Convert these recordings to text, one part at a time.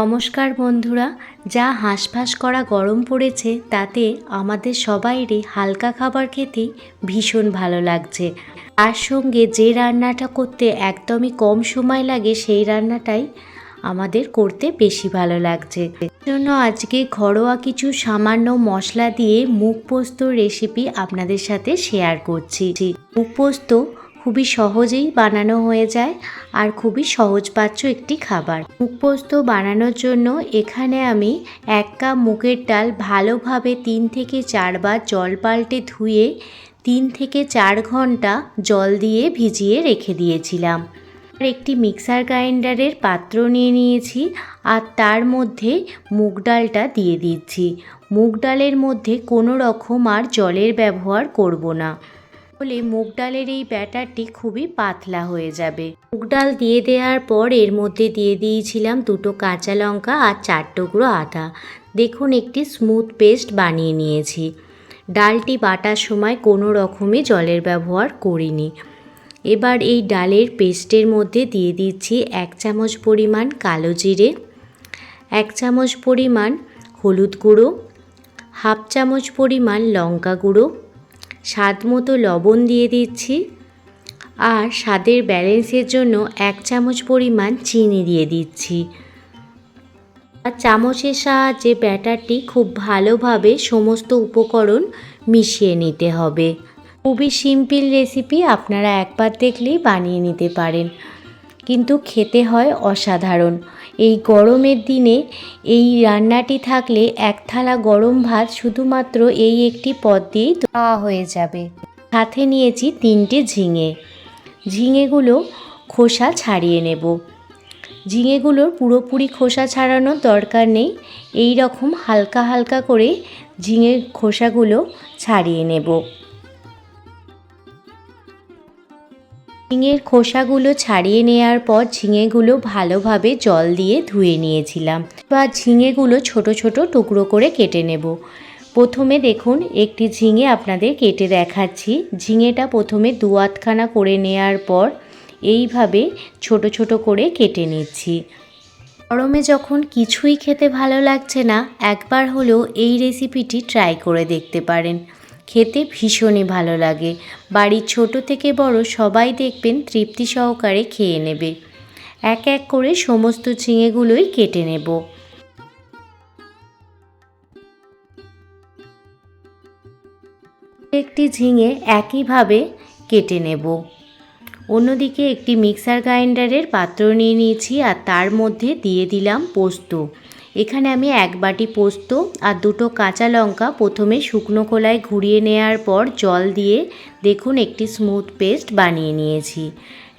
নমস্কার বন্ধুরা, যা হাঁসফাঁস করা গরম পড়েছে তাতে আমাদের সবাইরই হালকা খাবার খেতেই ভীষণ ভালো লাগছে। তার সঙ্গে যে রান্নাটা করতে একদমই কম সময় লাগে সেই রান্নাটাই আমাদের করতে বেশি ভালো লাগছে। জন্য আজকে ঘরোয়া কিছু সামান্য মশলা দিয়ে মুগ পোস্তর রেসিপি আপনাদের সাথে শেয়ার করছি। মুগ পোস্ত খুবই সহজেই বানানো হয়ে যায় আর খুবই সহজপাচ্য একটি খাবার। মুগ পোস্ত বানানোর জন্য এখানে আমি 1 কাপ মুগের ডাল ভালোভাবে 3 থেকে 4 বার জল পাল্টে ধুয়ে 3 থেকে 4 ঘন্টা জল দিয়ে ভিজিয়ে রেখে দিয়েছিলাম। আর একটি মিক্সার গ্রাইন্ডারের পাত্র নিয়ে নিয়েছি আর তার মধ্যে মুগ ডালটা দিয়ে দিচ্ছি। মুগ ডালের মধ্যে কোনো রকম আর জলের ব্যবহার করব না, ফলে মুগ ডালের এই ব্যাটারটি খুবই পাতলা হয়ে যাবে। মুগ ডাল দিয়ে দেওয়ার পর এর মধ্যে দিয়ে দিয়েছিলাম 2টো কাঁচা লঙ্কা আর 4 টুকরো আদা। দেখুন একটি স্মুথ পেস্ট বানিয়ে নিয়েছি। ডালটি বাটার সময় কোনো রকমই জলের ব্যবহার করিনি। এবার এই ডালের পেস্টের মধ্যে দিয়ে দিচ্ছি 1 চামচ পরিমাণ কালো জিরে, 1 চামচ পরিমাণ হলুদ গুঁড়ো, হাফ চামচ পরিমাণ লঙ্কা গুঁড়ো, স্বাদ মতো লবণ দিয়ে দিচ্ছি আর স্বাদের ব্যালেন্সের জন্য 1 চামচ পরিমাণ চিনি দিয়ে দিচ্ছি। আর চামচের সাহায্যে ব্যাটারটি খুব ভালোভাবে সমস্ত উপকরণ মিশিয়ে নিতে হবে। খুবই সিম্পল রেসিপি, আপনারা একবার দেখলেই বানিয়ে নিতে পারেন, কিন্তু খেতে হয় অসাধারণ। এই গরমের দিনে এই রান্নাটি থাকলে 1 থালা গরম ভাত শুধুমাত্র এই একটি পদ দিয়েই খাওয়া হয়ে যাবে। সাথে নিয়েছি 3টে ঝিঙে। ঝিঙেগুলো খোসা ছাড়িয়ে নেব। ঝিঙেগুলোর পুরোপুরি খোসা ছাড়ানোর দরকার নেই, এই রকম হালকা হালকা করে ঝিঙের খোসাগুলো ছাড়িয়ে নেব। ঝিঙের খোসাগুলো ছাড়িয়ে নেওয়ার পর ঝিঙেগুলো ভালোভাবে জল দিয়ে ধুয়ে নিয়েছিলাম। এবার ঝিঙেগুলো ছোট ছোট টুকরো করে কেটে নেব। প্রথমে দেখুন একটি ঝিঙে আপনাদের কেটে দেখাচ্ছি। ঝিঙেটা প্রথমে 2 আধখানা করে নেওয়ার পর এইভাবে ছোট ছোট করে কেটে নিচ্ছি। গরমে যখন কিছুই খেতে ভালো লাগছে না, একবার হলেও এই রেসিপিটি ট্রাই করে দেখতে পারেন। খেতে ভীষণই ভালো লাগে। বাড়ির ছোট থেকে বড় সবাই দেখবেন তৃপ্তি সহকারে খেয়ে নেবে। এক এক করে সমস্ত ঝিঙেগুলোই কেটে নেব। একটি ঝিঙে একইভাবে কেটে নেব। অন্যদিকে একটি মিক্সার গ্রাইন্ডারের পাত্র নিয়ে নিয়েছি আর তার মধ্যে দিয়ে দিলাম পোস্ত। এখানে আমি 1 বাটি পোস্ত আর 2টো কাঁচা লঙ্কা প্রথমে শুকনো খোলায় ঘুরিয়ে নেওয়ার পর জল দিয়ে দেখুন একটি স্মুথ পেস্ট বানিয়ে নিয়েছি।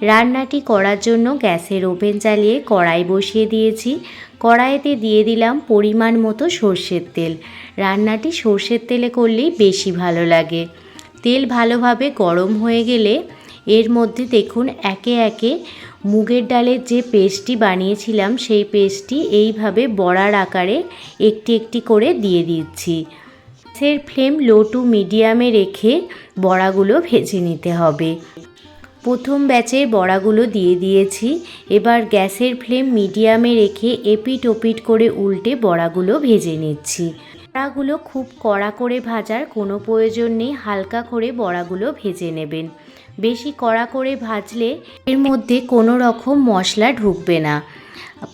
রান্নাটি করার জন্য গ্যাসের ওভেন চালিয়ে কড়াই বসিয়ে দিয়েছি। কড়াইতে দিয়ে দিলাম পরিমাণ মতো সর্ষের তেল। রান্নাটি সর্ষের তেলে করলেই বেশি ভালো লাগে। তেল ভালোভাবে গরম হয়ে গেলে এর মধ্যে দেখুন একে একে মুগের ডালের যে পেস্টটি বানিয়েছিলাম সেই পেস্টটি এইভাবে বড়ার আকারে একটি একটি করে দিয়ে দিচ্ছি। গ্যাসের ফ্লেম লো টু মিডিয়ামে রেখে বড়াগুলো ভেজে নিতে হবে। প্রথম ব্যাচের বড়াগুলো দিয়ে দিয়েছি। এবার গ্যাসের ফ্লেম মিডিয়ামে রেখে এপিট ওপিট করে উল্টে বড়াগুলো ভেজে নিচ্ছি। বড়াগুলো খুব কড়া করে ভাজার কোনো প্রয়োজন নেই, হালকা করে বড়াগুলো ভেজে নেবেন। বেশি কড়া করে ভাজলে এর মধ্যে কোনো রকম মশলা ঢুকবে না,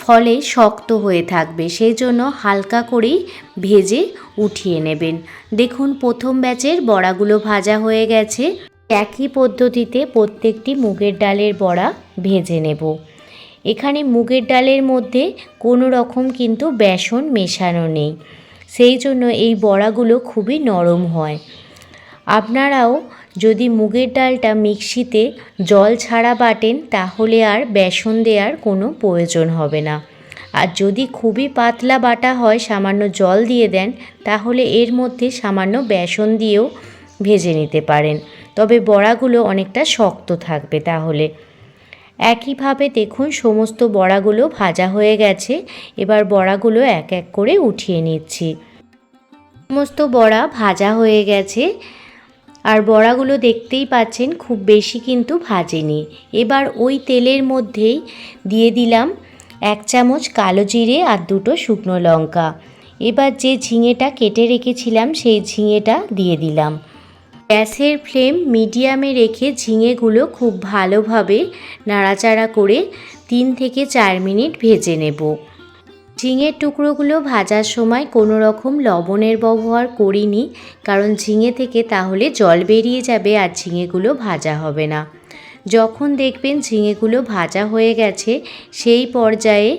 ফলে শক্ত হয়ে থাকবে। সেই জন্য হালকা করেই ভেজে উঠিয়ে নেবেন। দেখুন প্রথম ব্যাচের বড়াগুলো ভাজা হয়ে গেছে। একই পদ্ধতিতে প্রত্যেকটি মুগের ডালের বড়া ভেজে নেব। এখানে মুগের ডালের মধ্যে কোনো রকম কিন্তু বেসন মেশানো নেই, সেই জন্য এই বড়াগুলো খুবই নরম হয়। আপনারাও যদি মুগের ডালটা মিক্সিতে জল ছাড়া বাটেন তাহলে আর বেসন দেওয়ার কোনো প্রয়োজন হবে না। আর যদি খুবই পাতলা বাটা হয়, সামান্য জল দিয়ে দেন, তাহলে এর মধ্যে সামান্য বেসন দিয়েও ভেজে নিতে পারেন, তবে বড়াগুলো অনেকটা শক্ত থাকবে। তাহলে একইভাবে দেখুন সমস্ত বড়াগুলো ভাজা হয়ে গেছে। এবার বড়াগুলো এক এক করে উঠিয়ে নিচ্ছি। সমস্ত বড়া ভাজা হয়ে গেছে আর বড়াগুলো দেখতেই পাচ্ছেন খুব বেশি কিন্তু ভাজেনি। এবার ওই তেলের মধ্যেই দিয়ে দিলাম 1 চামচ কালো জিরে আর 2টো শুকনো লঙ্কা। এবার যে ঝিঙেটা কেটে রেখেছিলাম সেই ঝিঙেটা দিয়ে দিলাম। গ্যাসের ফ্লেম মিডিয়ামে রেখে ঝিঙেগুলো খুব ভালোভাবে নাড়াচাড়া করে 3 থেকে 4 মিনিট ভেজে নেব। ঝিঙের টুকরোগুলো ভাজার সময় কোনো রকম লবণের ব্যবহার করিনি, কারণ ঝিঙে থেকে তাহলে জল বেরিয়ে যাবে আর ঝিঙেগুলো ভাজা হবে না। যখন দেখবেন ঝিঙেগুলো ভাজা হয়ে গেছে সেই পর্যায়ে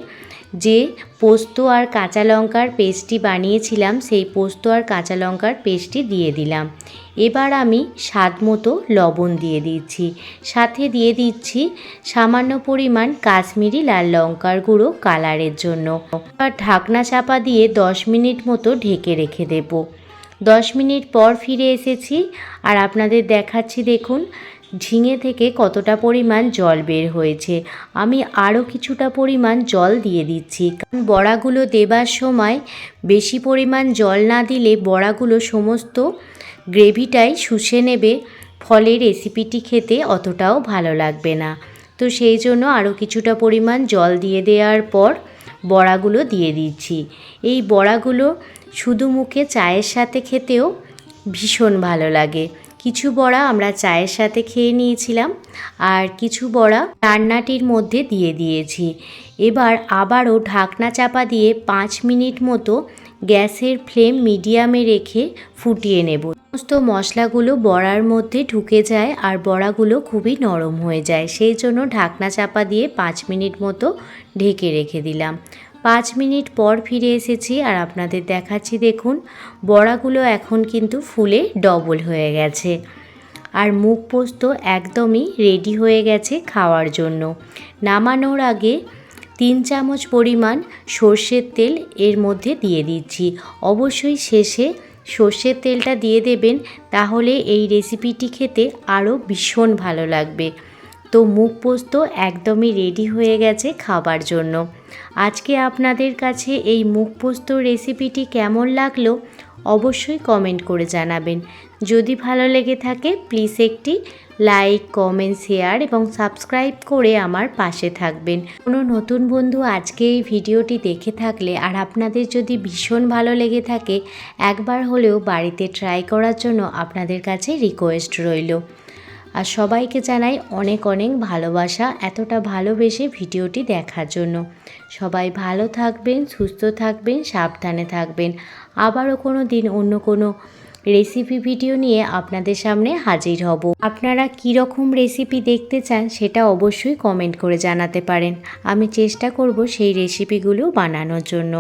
যে পোস্ত আর কাঁচা লঙ্কার পেস্টটি বানিয়েছিলাম সেই পোস্ত আর কাঁচা লঙ্কার পেস্টটি দিয়ে দিলাম। এবার আমি স্বাদ মতো লবণ দিয়ে দিচ্ছি, সাথে দিয়ে দিচ্ছি সামান্য পরিমাণ কাশ্মীরি লাল লঙ্কার গুঁড়ো কালারের জন্য। আর ঢাকনা চাপা দিয়ে 10 মিনিট মতো ঢেকে রেখে দেব। 10 মিনিট পর ফিরে এসেছি আর আপনাদের দেখাচ্ছি, দেখুন ঝিঙে থেকে কতটা পরিমাণ জল বের হয়েছে। আমি আরও কিছুটা পরিমাণ জল দিয়ে দিচ্ছি, কারণ বড়াগুলো দেবার সময় বেশি পরিমাণ জল না দিলে বড়াগুলো সমস্ত গ্রেভিটাই শুষে নেবে, ফলে রেসিপিটি খেতে অতটাও ভালো লাগবে না। তো সেই জন্য আরও কিছুটা পরিমাণ জল দিয়ে দেওয়ার পর বড়াগুলো দিয়ে দিচ্ছি। এই বড়াগুলো শুধু মুখে চায়ের সাথে খেতেও ভীষণ ভালো লাগে। কিছু বড়া আমরা চায়ের সাথে খেয়ে নিয়েছিলাম আর কিছু বড়া রান্নাটির মধ্যে দিয়ে দিয়েছি। এবার আবারও ঢাকনা চাপা দিয়ে 5 মিনিট মতো গ্যাসের ফ্লেম মিডিয়ামে রেখে ফুটিয়ে নেব। সমস্ত মশলাগুলো বড়ার মধ্যে ঢুকে যায় আর বড়াগুলো খুবই নরম হয়ে যায়, সেই জন্য ঢাকনা চাপা দিয়ে 5 মিনিট মতো ঢেকে রেখে দিলাম। 5 মিনিট পর ফিরে এসেছি আর আপনাদের দেখাচ্ছি, দেখুন বড়াগুলো এখন কিন্তু ফুলে ডবল হয়ে গেছে আর মুগ পোস্ত একদমই রেডি হয়ে গেছে খাওয়ার জন্য। নামানোর আগে 3 চামচ পরিমাণ সর্ষের তেল এর মধ্যে দিয়ে দিচ্ছি। অবশ্যই শেষে সর্ষের তেলটা দিয়ে দেবেন, তাহলে এই রেসিপিটি খেতে আরও ভীষণ ভালো লাগবে। তো মুগ পোস্ত একদমই রেডি হয়ে গেছে খাবার জন্য। আজকে আপনাদের কাছে এই মুগ পোস্ত রেসিপিটি কেমন লাগলো অবশ্যই কমেন্ট করে জানাবেন। যদি ভালো লেগে থাকে প্লিজ একটি লাইক, কমেন্ট, শেয়ার এবং সাবস্ক্রাইব করে আমার পাশে থাকবেন। কোনো নতুন বন্ধু আজকে এই ভিডিওটি দেখে থাকলে আর আপনাদের যদি ভীষণ ভালো লেগে থাকে একবার হলেও বাড়িতে ট্রাই করার জন্য আপনাদের কাছে রিকোয়েস্ট রইল। আর সবাইকে জানাই অনেক অনেক ভালোবাসা এতটা ভালোবেসে ভিডিওটি দেখার জন্য। সবাই ভালো থাকবেন, সুস্থ থাকবেন, সাবধানে থাকবেন। আবারও কোনো দিন অন্য কোনো রেসিপি ভিডিও নিয়ে আপনাদের সামনে হাজির হব। আপনারা কী রকম রেসিপি দেখতে চান সেটা অবশ্যই কমেন্ট করে জানাতে পারেন। আমি চেষ্টা করব সেই রেসিপিগুলো বানানোর জন্য।